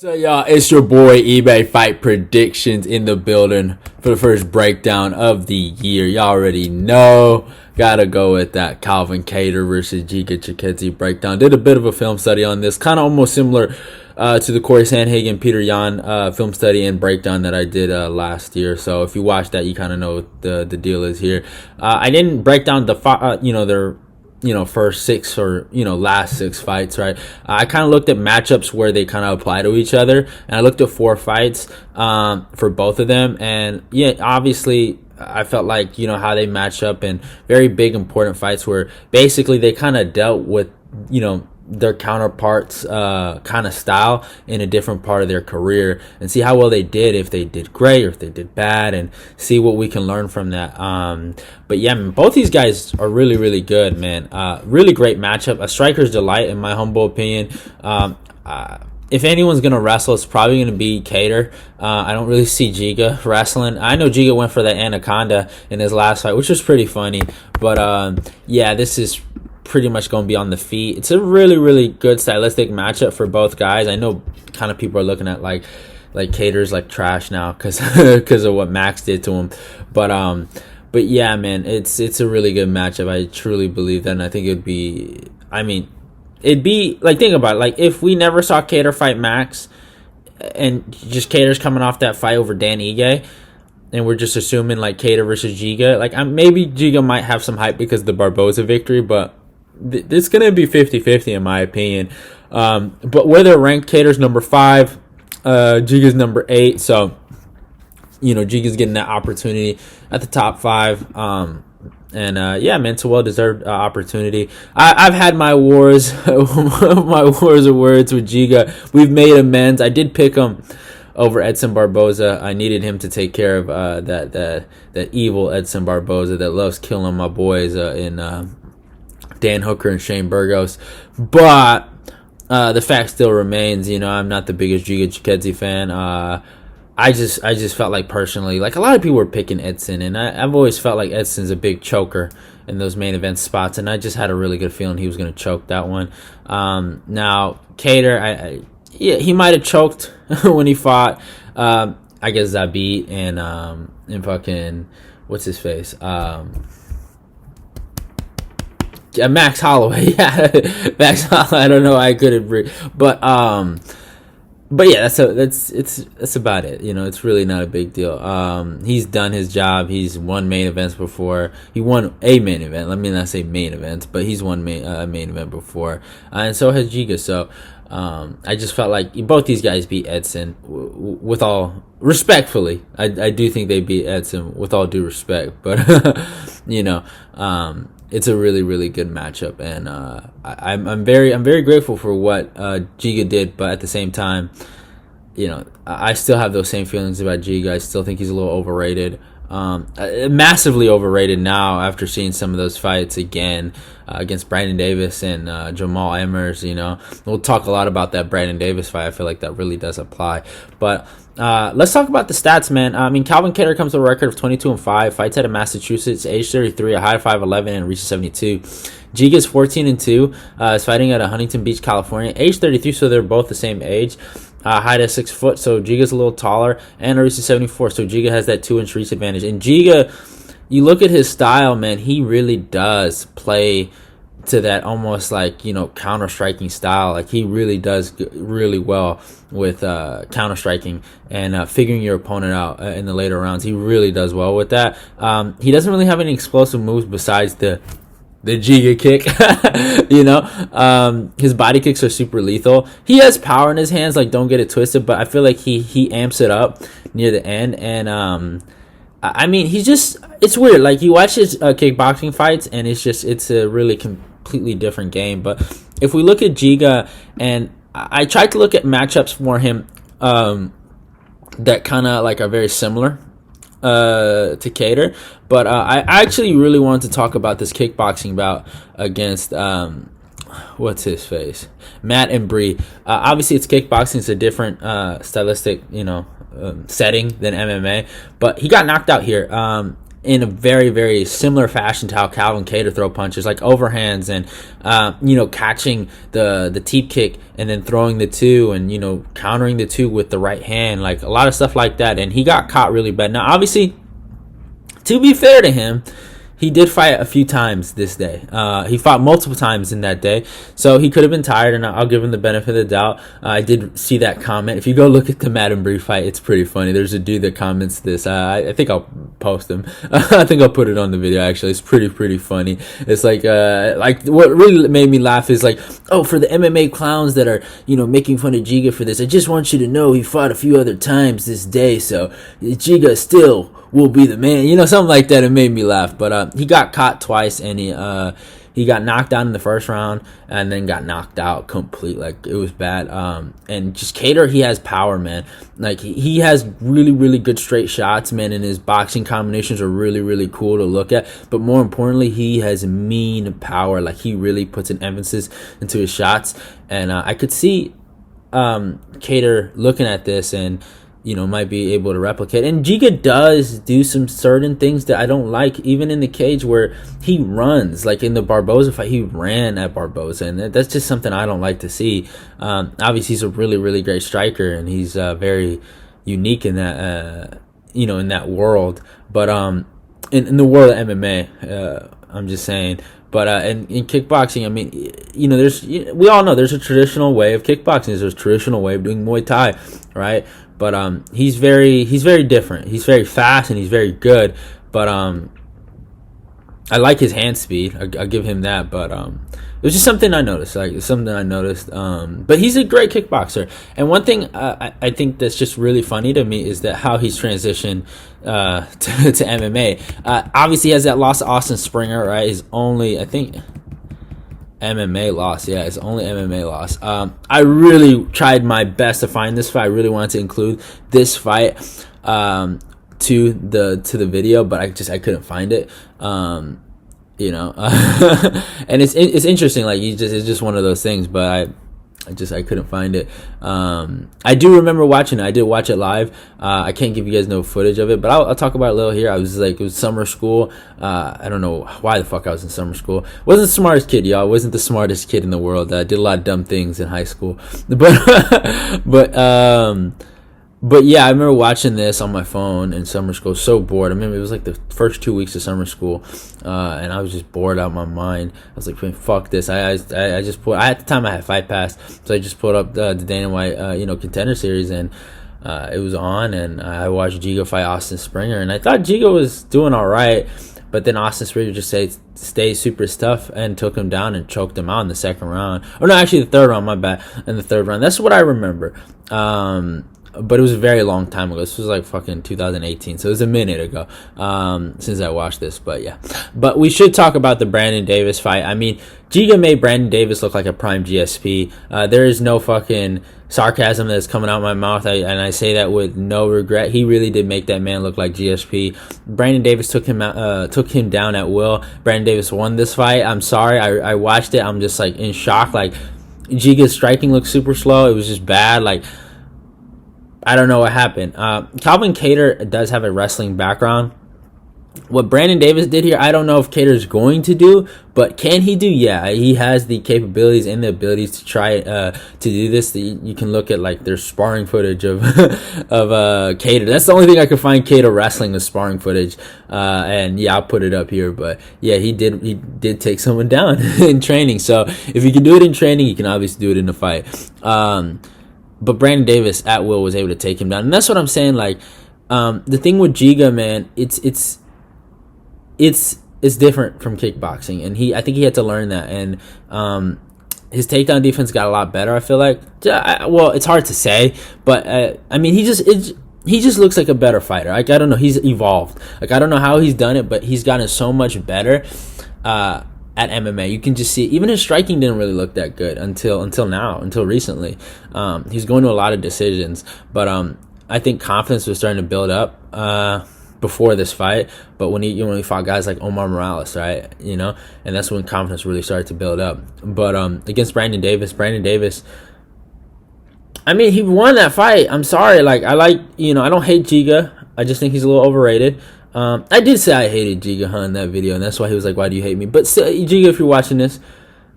So y'all, it's your boy eBay Fight Predictions in the building for the first breakdown of the year. Y'all already know, gotta go with that Calvin Kattar versus Giga Chikadze breakdown. Did a bit of a film study on this, kind of almost similar to the Corey Sandhagen, Peter Yan film study and breakdown that I did last year. So if you watch that, you kind of know what the deal is here. I didn't break down the their first six or last six fights, right? I kind of looked at matchups where they kind of apply to each other, and I looked at 4 fights for both of them, and yeah, obviously I felt like how they match up in very big important fights where basically they kind of dealt with their counterparts kind of style in a different part of their career, and see how well they did, if they did great or if they did bad, and see what we can learn from that. But yeah, man, both these guys are really good, man. Really great matchup, a striker's delight in my humble opinion. If anyone's gonna wrestle, it's probably gonna be Kattar. I don't really see Giga wrestling. I know Giga went for that anaconda in his last fight, which was pretty funny, but yeah, this is pretty much going to be on the feet. It's a really good stylistic matchup for both guys. I know kind of people are looking at like Kattar's like trash now because of what Max did to him, but yeah, man, it's a really good matchup. I truly believe that, and I think it'd be like, think about it, like if we never saw Kattar fight Max and just Kattar's coming off that fight over Dan Ige, and we're just assuming like Kattar versus Giga, like maybe Giga might have some hype because of the Barboza victory, but it's going to be 50-50 in my opinion. But where they're ranked, Kattar's number 5, Giga's number 8. So, Giga's getting that opportunity at the top 5. Yeah, man, it's a well-deserved opportunity. I've had my wars, my wars of words with Giga. We've made amends. I did pick him over Edson Barboza. I needed him to take care of that evil Edson Barboza that loves killing my boys in Dan Hooker and Shane Burgos. But the fact still remains, I'm not the biggest Giga Chikadze fan. I just felt like personally, like a lot of people were picking Edson, and I've always felt like Edson's a big choker in those main event spots, and I just had a really good feeling he was going to choke that one. Now, Kattar, yeah, he might have choked when he fought, I guess, Zabit and fucking, what's his face? Max Holloway. Yeah, Max Holloway. I don't know. I couldn't breathe, but yeah, that's about it. It's really not a big deal. He's done his job. He's won main events before. He won a main event. Let me not say main events, but he's won main event before, and so has Giga. So I just felt like both these guys beat Edson with all respectfully. I do think they beat Edson with all due respect, but it's a really good matchup, and I'm very grateful for what Giga did, but at the same time, I still have those same feelings about Giga. I still think he's a little overrated. Massively overrated now after seeing some of those fights again against Brandon Davis and Jamal Emmers. We'll talk a lot about that Brandon Davis fight. I feel like that really does apply. But let's talk about the stats, man. Calvin Kattar comes with a record of 22-5, fights out of Massachusetts, age 33, a high of 5'11", and reaches 72. Giga's 14-2, is fighting out of Huntington Beach, California, age 33, so they're both the same age. Height at 6 foot, so Giga's a little taller, and a reach of 74, so Giga has that 2-inch reach advantage. And Giga, you look at his style, man, he really does play to that almost like counter striking style. Like he really does really well with counter striking and figuring your opponent out in the later rounds. He really does well with that. He doesn't really have any explosive moves besides the Giga kick. His body kicks are super lethal. He has power in his hands, like, don't get it twisted, but I feel like he amps it up near the end, and he's just, it's weird. Like, you watch his kickboxing fights, and it's a really completely different game. But if we look at Giga, and I tried to look at matchups for him that kind of like are very similar to Kattar, but I actually really wanted to talk about this kickboxing bout against what's his face, Matt and Bree. Obviously it's kickboxing, it's a different stylistic setting than MMA, but he got knocked out here. in a very, very similar fashion to how Calvin Kattar throw punches, like overhands and, catching the teep kick and then throwing the two and, countering the two with the right hand, like a lot of stuff like that. And he got caught really bad. Now, obviously, to be fair to him, he did fight a few times this day. He fought multiple times in that day, so he could have been tired, and I'll give him the benefit of the doubt. I did see that comment. If you go look at the Madden Bree fight, it's pretty funny. There's a dude that comments this. I think I'll post him. I think I'll put it on the video, actually. It's pretty funny. It's like what really made me laugh is like, oh, for the MMA clowns that are, making fun of Giga for this, I just want you to know he fought a few other times this day, so Giga still will be the man, something like that. It made me laugh. But he got caught twice, and he got knocked out in the first round and then got knocked out complete. Like, it was bad. And just Kattar, he has power, man. Like, he has really good straight shots, man, and his boxing combinations are really cool to look at. But more importantly, he has mean power. Like, he really puts an emphasis into his shots. And I could see Kattar looking at this and might be able to replicate. And Giga does do some certain things that I don't like, even in the cage, where he runs. Like in the Barboza fight, he ran at Barboza, and that's just something I don't like to see. Obviously, he's a really great striker, and he's very unique in that, in that world. But in the world of MMA, I'm just saying. But in kickboxing, I mean, we all know there's a traditional way of kickboxing. There's a traditional way of doing Muay Thai, right? But he's very different. He's very fast and he's very good. But I like his hand speed. I'll give him that. But it was just something I noticed. But he's a great kickboxer. And one thing I think that's just really funny to me is that how he's transitioned to MMA. Obviously, he has that loss to Austin Springer, right? His only, I think, MMA loss. Yeah, his only MMA loss. I really tried my best to find this fight. I really wanted to include this fight to the video, but I couldn't find it. And it's interesting. Like, it's just one of those things. But I couldn't find it. I do remember watching it. I did watch it live. I can't give you guys no footage of it, but I'll talk about it a little here. I was like, it was summer school. I don't know why the fuck I was in summer school. Wasn't the smartest kid, y'all. Wasn't the smartest kid in the world. I did a lot of dumb things in high school. But yeah, I remember watching this on my phone in summer school. So bored. I remember it was like the first 2 weeks of summer school, and I was just bored out of my mind. I was like, man, fuck this. I just put. At the time I had Fight Pass, so I just put up the Dana White Contender Series, and it was on, and I watched Giga fight Austin Springer, and I thought Giga was doing all right, but then Austin Springer just stayed super tough and took him down and choked him out in the second round. Or no, actually the third round. My bad. In the third round, that's what I remember. But it was a very long time ago. This was like fucking 2018, so it was a minute ago since I watched this. But yeah, but we should talk about the Brandon Davis fight. I mean, Giga made Brandon Davis look like a prime GSP. There is no fucking sarcasm that's coming out of my mouth, and I say that with no regret. He really did make that man look like GSP. Brandon Davis took him down at will. Brandon Davis won this fight. I'm sorry, I watched it. I'm just like in shock. Like, Giga's striking looked super slow. It was just bad. Like, I don't know what happened. Calvin Kattar does have a wrestling background. What Brandon Davis did here, I don't know if Kattar's going to do, but can he do? Yeah, he has the capabilities and the abilities to try to do this. You can look at like their sparring footage of Kattar. That's the only thing I could find Kattar wrestling is sparring footage. And yeah, I'll put it up here. But yeah, he did take someone down in training. So if he can do it in training, he can obviously do it in the fight. But Brandon Davis at will was able to take him down, and that's what I'm saying. Like, the thing with Giga, man, it's different from kickboxing, and I think he had to learn that. And his takedown defense got a lot better. I feel like, well, it's hard to say, but I mean, he just looks like a better fighter. Like, I don't know, he's evolved. Like, I don't know how he's done it, but he's gotten so much better. At MMA, you can just see even his striking didn't really look that good until recently. He's going to a lot of decisions, but I think confidence was starting to build up before this fight. But when he fought guys like Omar Morales, right, and that's when confidence really started to build up. But against Brandon Davis, I mean, he won that fight. I'm sorry, like, I don't hate Giga. I just think he's a little overrated. I did say I hated Giga in that video, and that's why he was like, "Why do you hate me?" But still, Giga, if you're watching this,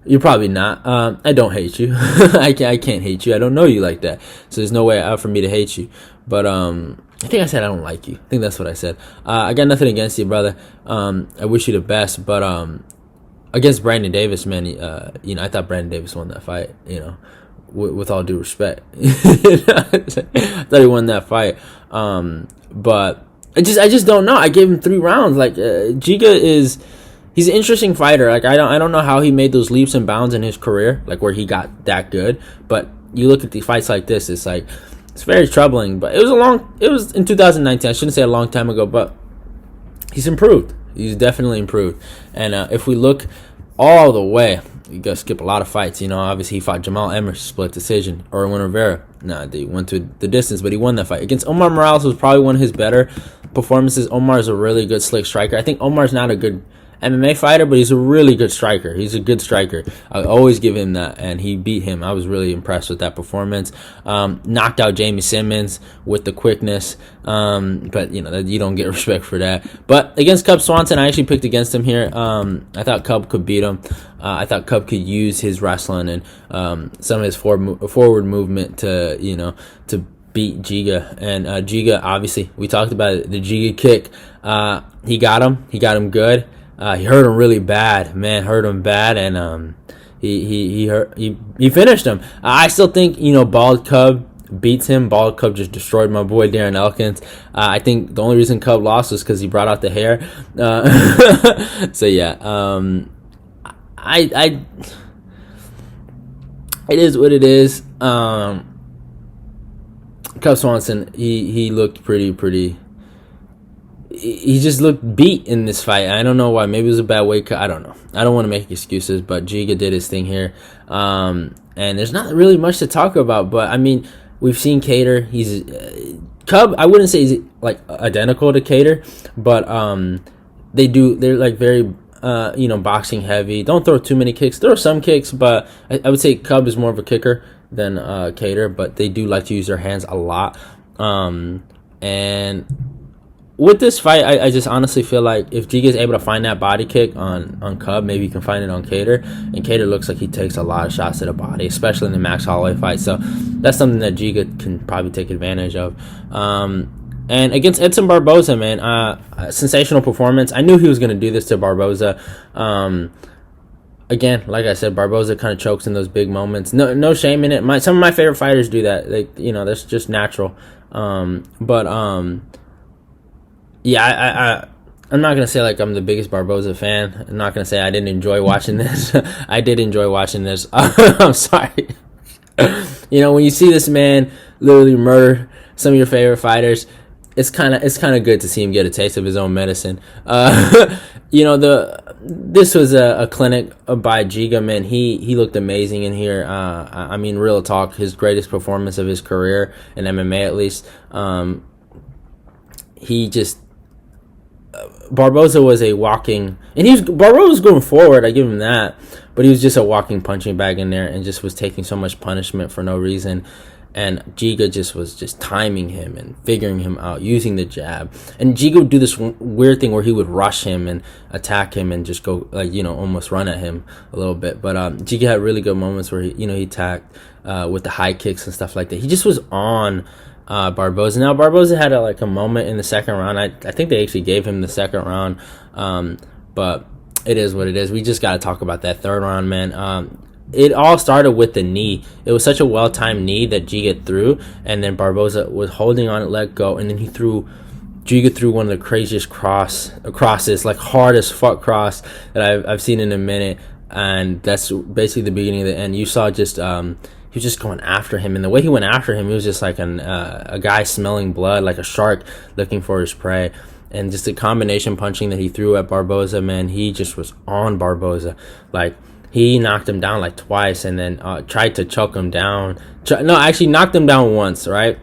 you're probably not. I don't hate you. I can't hate you. I don't know you like that, so there's no way out for me to hate you. But I think I said I don't like you. I think that's what I said. I got nothing against you, brother. I wish you the best. But against Brandon Davis, man, I thought Brandon Davis won that fight. With all due respect, I thought he won that fight. But I just don't know. I gave him 3 rounds. Like Giga he's an interesting fighter. Like I don't know how he made those leaps and bounds in his career, like where he got that good. But you look at the fights like this, it's like it's very troubling. But it was in 2019. I shouldn't say a long time ago, but he's improved. He's definitely improved. And if we look all the way, you gotta skip a lot of fights. Obviously he fought Jamal Emmer, split decision. Erwin Rivera, they went to the distance, but he won that fight. Against Omar Morales was probably one of his better performances. Omar is a really good slick striker. I think Omar's not a good MMA fighter, but he's a really good striker. He's a good striker. I always give him that, and he beat him. I was really impressed with that performance. Knocked out Jamie Simmons with the quickness, but you don't get respect for that. But against Cub Swanson, I actually picked against him here. I thought Cub could beat him. I thought Cub could use his wrestling and some of his forward movement to beat Giga. And Giga, obviously, we talked about it, the Giga kick. He got him good. He hurt him really bad, man. Hurt him bad, and he finished him. I still think Bald Cub beats him. Bald Cub just destroyed my boy Darren Elkins. I think the only reason Cub lost was because he brought out the hair. So yeah, it is what it is. Cub Swanson, he looked pretty. He just looked beat in this fight. I don't know why. Maybe it was a bad weight cut. I don't know. I don't want to make excuses, but Giga did his thing here. And there's not really much to talk about. But, I mean, we've seen Kattar. He's Cub, I wouldn't say he's, like, identical to Kattar. But they're, like, very, boxing heavy. Don't throw too many kicks. Throw some kicks, but I would say Cub is more of a kicker than Kattar. But they do like to use their hands a lot. And with this fight, I just honestly feel like if Giga is able to find that body kick on Cub, maybe you can find it on Kattar. And Kattar looks like he takes a lot of shots to the body, especially in the Max Holloway fight. So that's something that Giga can probably take advantage of. And against Edson Barboza, man, sensational performance. I knew he was going to do this to Barboza. Again, like I said, Barboza kind of chokes in those big moments. No shame in it. Some of my favorite fighters do that. That's just natural. Yeah, I'm not going to say like I'm the biggest Barboza fan. I'm not going to say I didn't enjoy watching this. I did enjoy watching this. I'm sorry. When you see this man literally murder some of your favorite fighters, it's kind of good to see him get a taste of his own medicine. This was a clinic by Giga, man. He looked amazing in here. I mean, real talk, his greatest performance of his career in MMA at least. Barboza was a walking, and Barboza was going forward, I give him that, but he was just a walking punching bag in there and just was taking so much punishment for no reason. And Giga was timing him and figuring him out, using the jab. And Giga would do this weird thing where he would rush him and attack him and just go almost run at him a little bit. But Giga had really good moments where he attacked with the high kicks and stuff like that. He just was on Barboza. Now Barboza had a moment in the second round. I think they actually gave him the second round, but it is what it is. We just got to talk about that third round, man. It all started with the knee. It was such a well-timed knee that Giga threw, and then Barboza was holding on it, let go, and then Giga threw one of the craziest crosses, like hard as fuck cross that I've seen in a minute, and that's basically the beginning of the end. You saw just he was just going after him, and the way he went after him, he was just like a guy smelling blood, like a shark looking for his prey. And just the combination punching that he threw at Barboza, man, he just was on Barboza. Like, he knocked him down like twice, and then tried to choke him down. Actually knocked him down once, right?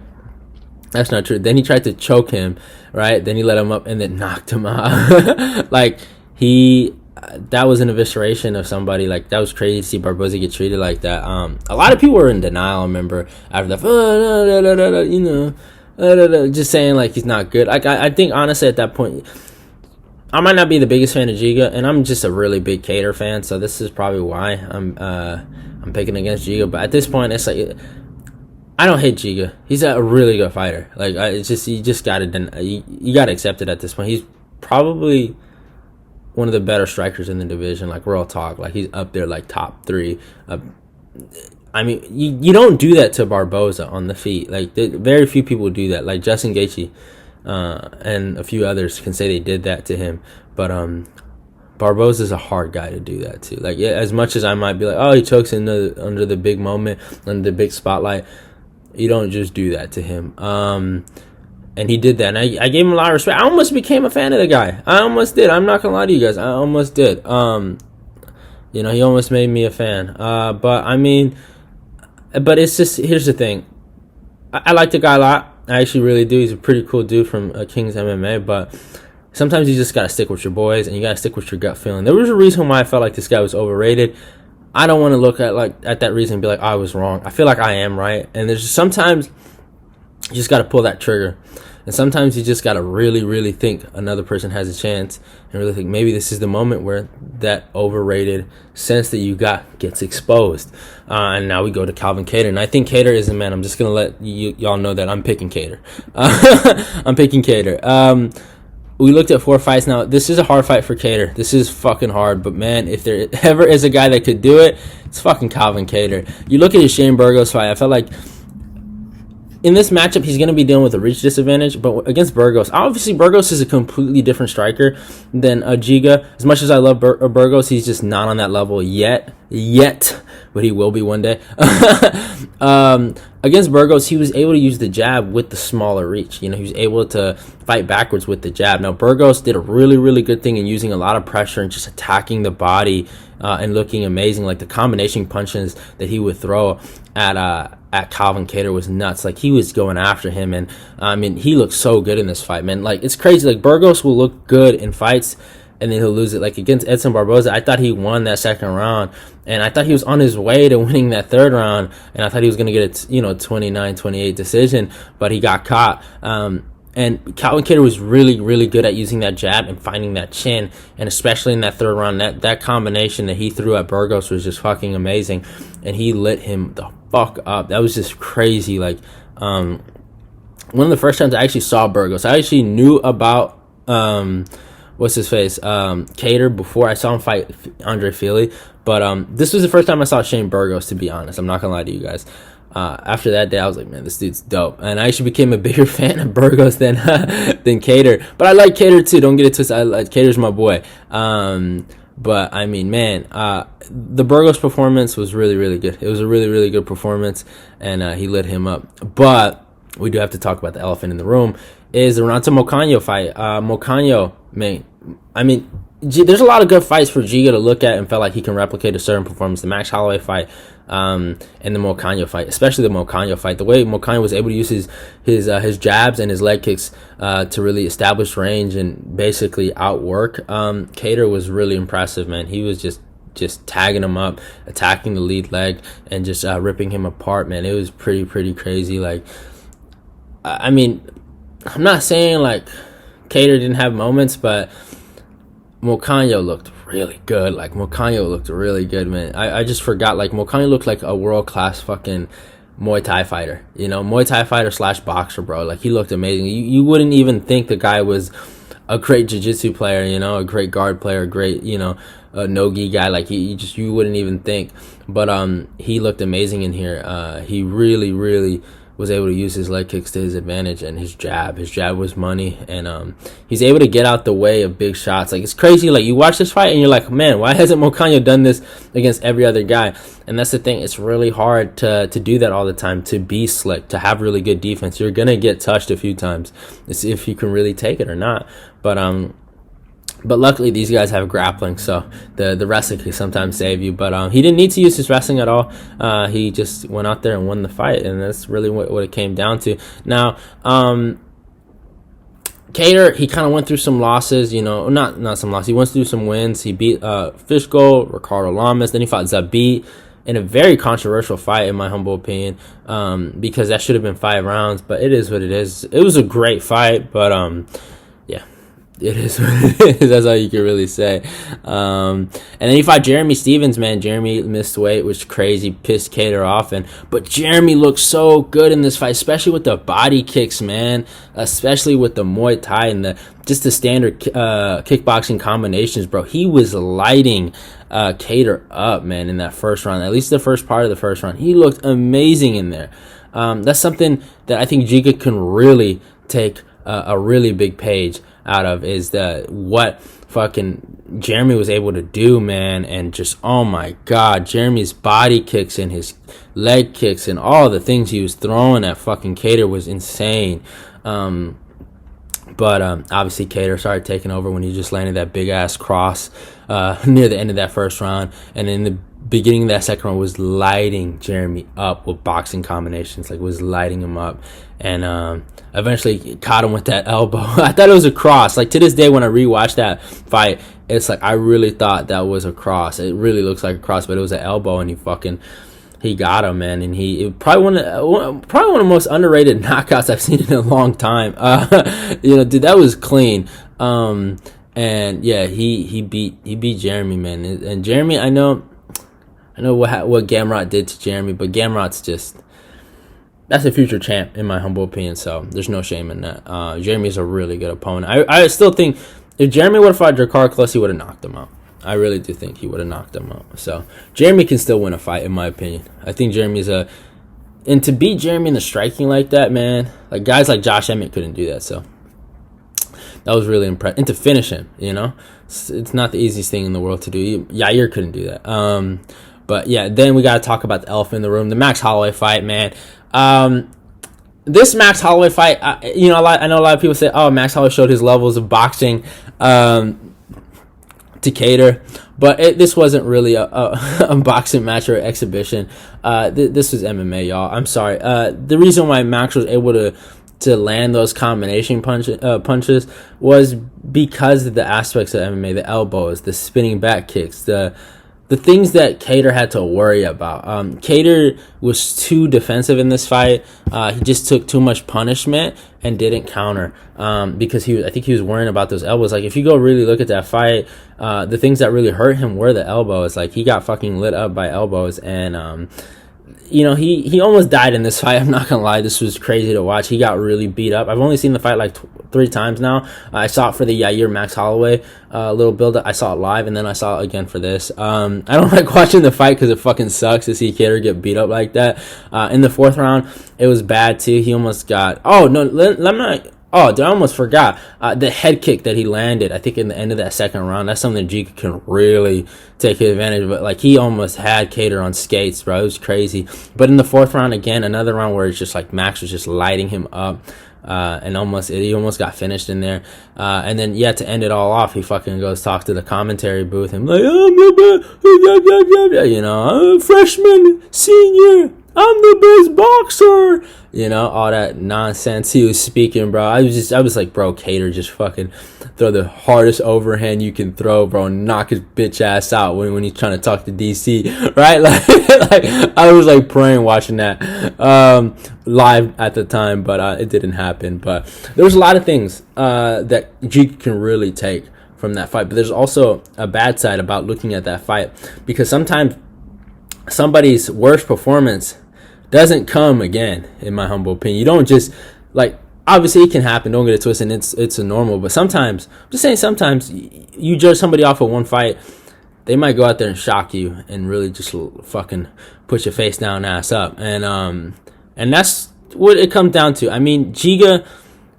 That's not true. Then he tried to choke him, right? Then he let him up and then knocked him out. Like, that was an evisceration of somebody. Like, that was crazy to see Barboza get treated like that. A lot of people were in denial, I remember, after that. just saying like he's not good. Like I think honestly at that point, I might not be the biggest fan of Giga, and I'm just a really big Kattar fan, so this is probably why I'm picking against Giga. But at this point, it's like I don't hate Giga. He's a really good fighter. Like it's just you gotta accept it at this point. He's probably one of the better strikers in the division. Like real talk, like he's up there like top 3. I mean, you don't do that to Barboza on the feet. Like very few people do that. Like Justin Gaethje. And a few others can say they did that to him, but Barboza's a hard guy to do that to. Like, yeah, as much as I might be like, oh, he chokes under the big moment, under the big spotlight, you don't just do that to him. And he did that, and I gave him a lot of respect. I almost became a fan of the guy. I almost did. I'm not gonna lie to you guys. I almost did. He almost made me a fan. But it's just, here's the thing. I like the guy a lot. I actually really do. He's a pretty cool dude from King's MMA, but sometimes you just got to stick with your boys and you got to stick with your gut feeling. There was a reason why I felt like this guy was overrated. I don't want to look at that reason and be like, oh, I was wrong. I feel like I am right. And there's just sometimes you just got to pull that trigger. And sometimes you just got to really, really think another person has a chance and really think maybe this is the moment where that overrated sense that you got gets exposed. And now we go to Calvin Kattar. And I think Kattar is a man. I'm just going to let y'all know that I'm picking Kattar. I'm picking Kattar. We looked at 4 fights. Now, this is a hard fight for Kattar. This is fucking hard. But, man, if there ever is a guy that could do it, it's fucking Calvin Kattar. You look at his Shane Burgos fight, I felt like in this matchup, he's going to be dealing with a reach disadvantage, but against Burgos, obviously Burgos is a completely different striker than Giga. As much as I love Burgos, he's just not on that level yet, but he will be one day. Against Burgos, he was able to use the jab with the smaller reach. He was able to fight backwards with the jab. Now, Burgos did a really, really good thing in using a lot of pressure and just attacking the body and looking amazing. Like the combination punches that he would throw at Calvin Kattar was nuts. Like he was going after him, and I mean he looked so good in this fight, man. Like it's crazy. Like Burgos will look good in fights and then he'll lose it. Like against Edson Barboza, I thought he won that second round, and I thought he was on his way to winning that third round, and I thought he was going to get a 29-28 decision, but he got caught. And Calvin Kattar was really, really good at using that jab and finding that chin, and especially in that third round, that combination that he threw at Burgos was just fucking amazing, and he lit him the fuck up. That was just crazy. Like one of the first times I actually saw Burgos, I actually knew about what's his face Kattar before I saw him fight Andre Fili, but this was the first time I saw Shane Burgos, to be honest. I'm not gonna lie to you guys. After that day, I was like, man, this dude's dope. And I actually became a bigger fan of Burgos than Kattar. But I like Kattar too. Don't get it twisted. Kattar's my boy. But I mean, man, the Burgos performance was really, really good. It was a really, really good performance, and he lit him up. But we do have to talk about the elephant in the room, is the Ronaldo Mocanho fight. Mocanho, man, I mean, there's a lot of good fights for Giga to look at and felt like he can replicate a certain performance. The Max Holloway fight, and the Mocanho fight, especially the Mocanho fight. The way Mocanho was able to use his jabs and his leg kicks to really establish range and basically outwork Kattar was really impressive, man. He was just tagging him up, attacking the lead leg, and just ripping him apart, man. It was pretty crazy. Like, I mean, I'm not saying like Kattar didn't have moments, but Mocanho looked really good. Like Mocanho looked really good, man. I just forgot, like Mocanho looked like a world-class fucking Muay Thai fighter, Muay Thai fighter / boxer, bro. Like he looked amazing. You wouldn't even think the guy was a great jiu-jitsu player, a great guard player, a great, a no-gi guy. Like you wouldn't even think, but he looked amazing in here. He really was able to use his leg kicks to his advantage, and his jab was money, and he's able to get out the way of big shots. Like it's crazy. Like you watch this fight and you're like, man, why hasn't Mocanho done this against every other guy? And that's the thing. It's really hard to do that all the time, to be slick, to have really good defense. You're gonna get touched a few times. It's if you can really take it or not. But luckily, these guys have grappling, so the wrestling can sometimes save you. But he didn't need to use his wrestling at all. He just went out there and won the fight, and that's really what it came down to. Now, Kattar, he kind of went through some losses, not some losses. He went through some wins. He beat Fishgold, Ricardo Lamas. Then he fought Zabit. in a very controversial fight, in my humble opinion, because that should have been 5 rounds, but it is what it is. It was a great fight, but yeah, it is what it is. That's all you can really say. And then he fought Jeremy Stevens, man. Jeremy missed weight, which is crazy, pissed Kattar off, but Jeremy looked so good in this fight, especially with the body kicks, man. Especially with the Muay Thai and just the standard kickboxing combinations, bro. He was lighting Kattar up, man, in that first round. At least the first part of the first round, he looked amazing in there. That's something that I think Giga can really take a really big page out of, is what fucking Jeremy was able to do, man. And just, oh my god, Jeremy's body kicks and his leg kicks and all the things he was throwing at fucking Kattar was insane. But obviously Kattar started taking over when he just landed that big ass cross near the end of that first round, and in the beginning of that second round was lighting Jeremy up with boxing combinations, like was lighting him up, and eventually caught him with that elbow. I thought it was a cross. Like, to this day when I rewatched that fight, it's like I really thought that was a cross. It really looks like a cross, but it was an elbow, and he got him, man. And it probably one of the most underrated knockouts I've seen in a long time. Dude, that was clean. And yeah, he beat Jeremy, man. And Jeremy, I know what Gamrot did to Jeremy, but Gamrot's that's a future champ, in my humble opinion, so there's no shame in that. Jeremy's a really good opponent. I still think if Jeremy would have fought Drakkar Klose, he would have knocked him out. I really do think he would have knocked him out. So Jeremy can still win a fight, in my opinion. I think Jeremy's and to beat Jeremy in the striking like that, man, like guys like Josh Emmett couldn't do that, so that was really impressive. And to finish him, it's not the easiest thing in the world to do. Yair couldn't do that. But yeah, then we got to talk about the elephant in the room, the Max Holloway fight, man. This Max Holloway fight, I know a lot of people say, oh, Max Holloway showed his levels of boxing to Kattar, but this wasn't really a boxing match or exhibition. This was MMA, y'all. I'm sorry. The reason why Max was able to land those combination punches was because of the aspects of MMA, the elbows, the spinning back kicks, the things that Kattar had to worry about. Kattar was too defensive in this fight. He just took too much punishment and didn't counter because I think he was worrying about those elbows. Like, if you go really look at that fight, the things that really hurt him were the elbows. Like, he got fucking lit up by elbows, and he almost died in this fight. I'm not gonna lie, this was crazy to watch. He got really beat up. I've only seen the fight like 3 times now. I saw it for the Yair Max Holloway little build up. I saw it live, and then I saw it again for this. I don't like watching the fight because it fucking sucks to see Kattar get beat up like that. In the 4th round, it was bad too. He almost got. Oh no, let me not. Oh, dude, I almost forgot. The head kick that he landed, I think, in the end of that 2nd round, that's something Giga can really take advantage of. But, like, he almost had Kattar on skates, bro. It was crazy. But in the 4th round, again, another round where it's just like Max was just lighting him up. And he almost got finished in there. And then, yeah, to end it all off, he fucking goes talk to the commentary booth and like, I'm freshman, senior, I'm the best boxer. All that nonsense he was speaking, bro. I was like, bro, Kattar, just fucking throw the hardest overhand you can throw, bro, and knock his bitch ass out when he's trying to talk to DC, right? Like I was like praying watching that live at the time, but it didn't happen. But there was a lot of things that Giga can really take from that fight. But there's also a bad side about looking at that fight, because sometimes somebody's worst performance doesn't come again, in my humble opinion. You don't just, like, obviously it can happen, don't get it twisted, and it's a normal, but sometimes, I'm just saying, sometimes you judge somebody off of one fight, they might go out there and shock you and really just fucking put your face down, ass up, and that's what it comes down to. I mean, Giga,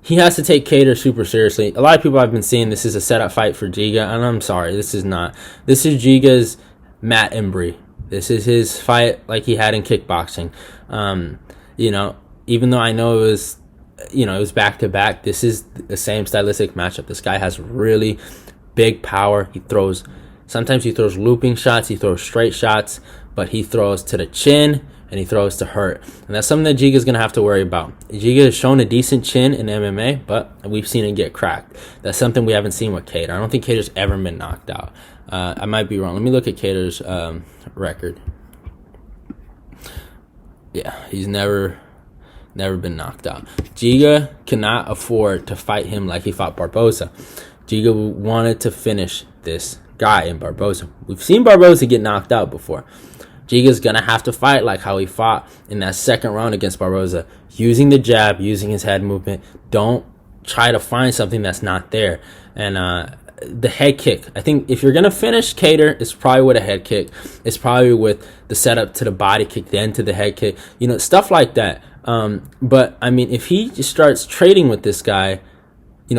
he has to take Kattar super seriously. A lot of people I've been seeing this is a setup fight for Giga, and I'm sorry, this is not. This is Giga's Matt Embry. This is his fight like he had in kickboxing. Even though I know it was back to back, this is the same stylistic matchup. This guy has really big power. Sometimes he throws looping shots, he throws straight shots, but he throws to the chin and he throws to hurt. And that's something that Giga's going to have to worry about. Giga has shown a decent chin in MMA, but we've seen it get cracked. That's something we haven't seen with Kattar. I don't think Kattar's ever been knocked out. I might be wrong. Let me look at Kattar's record. Yeah, he's never been knocked out. Giga cannot afford to fight him like he fought Barboza. Giga wanted to finish this guy in Barboza. We've seen Barboza get knocked out before. Giga's going to have to fight like how he fought in that second round against Barboza, using the jab, using his head movement. Don't try to find something that's not there. And the head kick, I think if you're going to finish Kattar, it's probably with a head kick. It's probably with the setup to the body kick, then to the head kick, stuff like that. But I mean, if he just starts trading with this guy,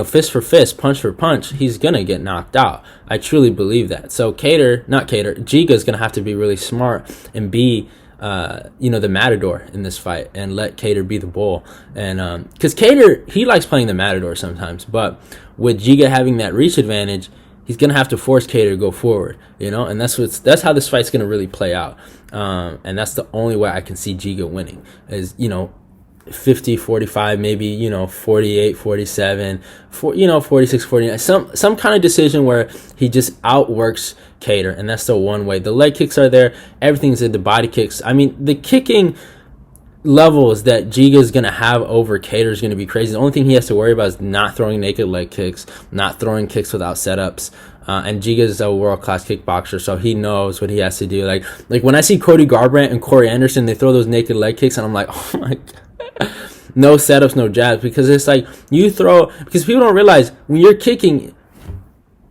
fist for fist, punch for punch, he's gonna get knocked out. I truly believe that. So Giga's gonna have to be really smart and be the matador in this fight, and let Kattar be the bull. And because Kattar, he likes playing the matador sometimes, but with Giga having that reach advantage, he's gonna have to force Kattar to go forward, and that's how this fight's gonna really play out. And that's the only way I can see Giga winning is 50-45, maybe 48-47, 46-49, some kind of decision where he just outworks Kattar, and that's the one way. The leg kicks are there, everything's in the body kicks. I mean, the kicking levels that Giga is going to have over Kattar is going to be crazy. The only thing he has to worry about is not throwing naked leg kicks, not throwing kicks without setups. And Giga is a world-class kickboxer, so he knows what he has to do. Like when I see Cody Garbrandt and Corey Anderson, they throw those naked leg kicks, and I'm like, oh my God. No setups, no jabs, because it's like because people don't realize when you're kicking,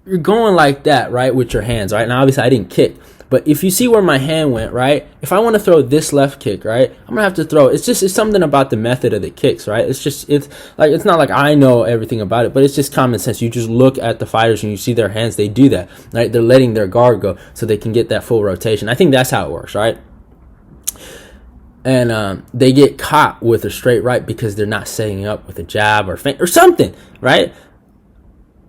you're going like that, right, with your hands, right? Now, obviously, I didn't kick, but if you see where my hand went, right, if I want to throw this left kick, right, I'm gonna have to throw. It's something about the method of the kicks, right? It's not like I know everything about it, but it's just common sense. You just look at the fighters and you see their hands, they do that, right? They're letting their guard go so they can get that full rotation. I think that's how it works, right? And they get caught with a straight right because they're not setting up with a jab or feint or something, right?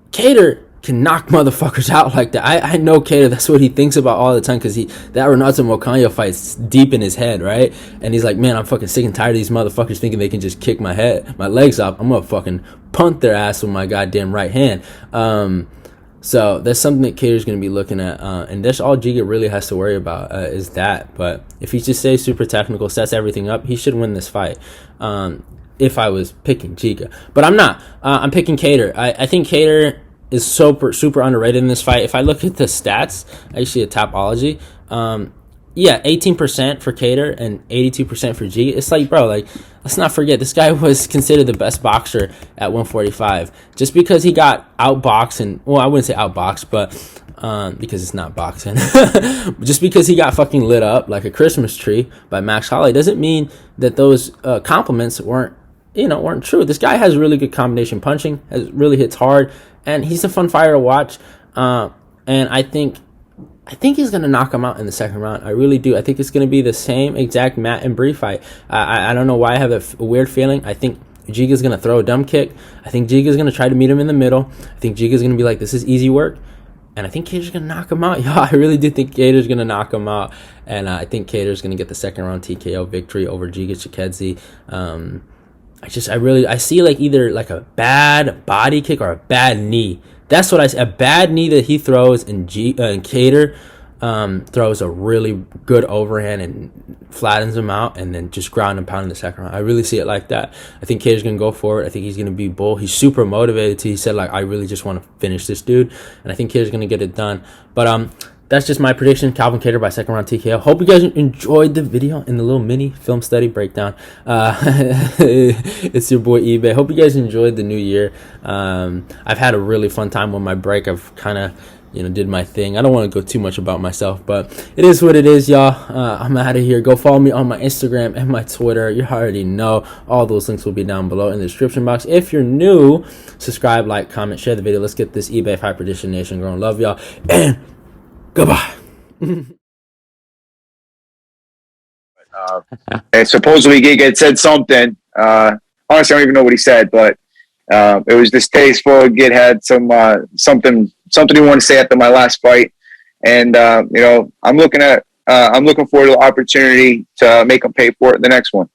Kattar can knock motherfuckers out like that. I know Kattar, that's what he thinks about all the time, because that Renato Mocanho fight's deep in his head, right? And he's like, man, I'm fucking sick and tired of these motherfuckers thinking they can just kick my legs off. I'm gonna fucking punt their ass with my goddamn right hand. So that's something that Kattar's going to be looking at, and that's all Giga really has to worry about is that. But if he just stays super technical, sets everything up, he should win this fight. If I was picking Giga, but I'm not. I'm picking Kattar. I think Kattar is super underrated in this fight. If I look at the stats, actually a Tapology, 18% for Kattar and 82% for Giga. It's like, bro, let's not forget, this guy was considered the best boxer at 145. Just because he got outboxed, and, well, I wouldn't say outboxed, but because it's not boxing. Just because he got fucking lit up like a Christmas tree by Max Holloway doesn't mean that those compliments weren't true. This guy has really good combination punching, really hits hard, and he's a fun fighter to watch. And I think he's going to knock him out in the second round. I really do. I think it's going to be the same exact Matt and Bree fight. I don't know why I have a weird feeling. I think Giga's going to throw a dumb kick. I think Giga's going to try to meet him in the middle. I think Giga's going to be like, this is easy work. And I think Kattar's going to knock him out. Yeah, I really do think Kattar's going to knock him out. And I think Kattar's going to get the second round TKO victory over Giga Chikadze. I see either a bad body kick or a bad knee. That's what I see. A bad knee that he throws, and Kattar throws a really good overhand and flattens him out, and then just ground and pound in the second round. I really see it like that. I think Kattar's going to go forward. I think he's going to be bull. He's super motivated too. He said, I really just want to finish this dude, and I think Kattar's going to get it done. But that's just my prediction. Calvin Kattar by second round TKO. Hope you guys enjoyed the video and the little mini film study breakdown. It's your boy eBay. Hope you guys enjoyed the new year. I've had a really fun time on my break. I've kind of did my thing. I don't want to go too much about myself, but it is what it is, y'all. I'm out of here. Go follow me on my Instagram and my Twitter. You already know. All those links will be down below in the description box. If you're new, subscribe, like, comment, share the video. Let's get this eBay Fight Prediction Nation growing. Love y'all. And goodbye. And supposedly Giga had said something. Honestly, I don't even know what he said, but it was distasteful. Gid had something he wanted to say after my last fight, and I'm looking forward to the opportunity to make him pay for it in the next one.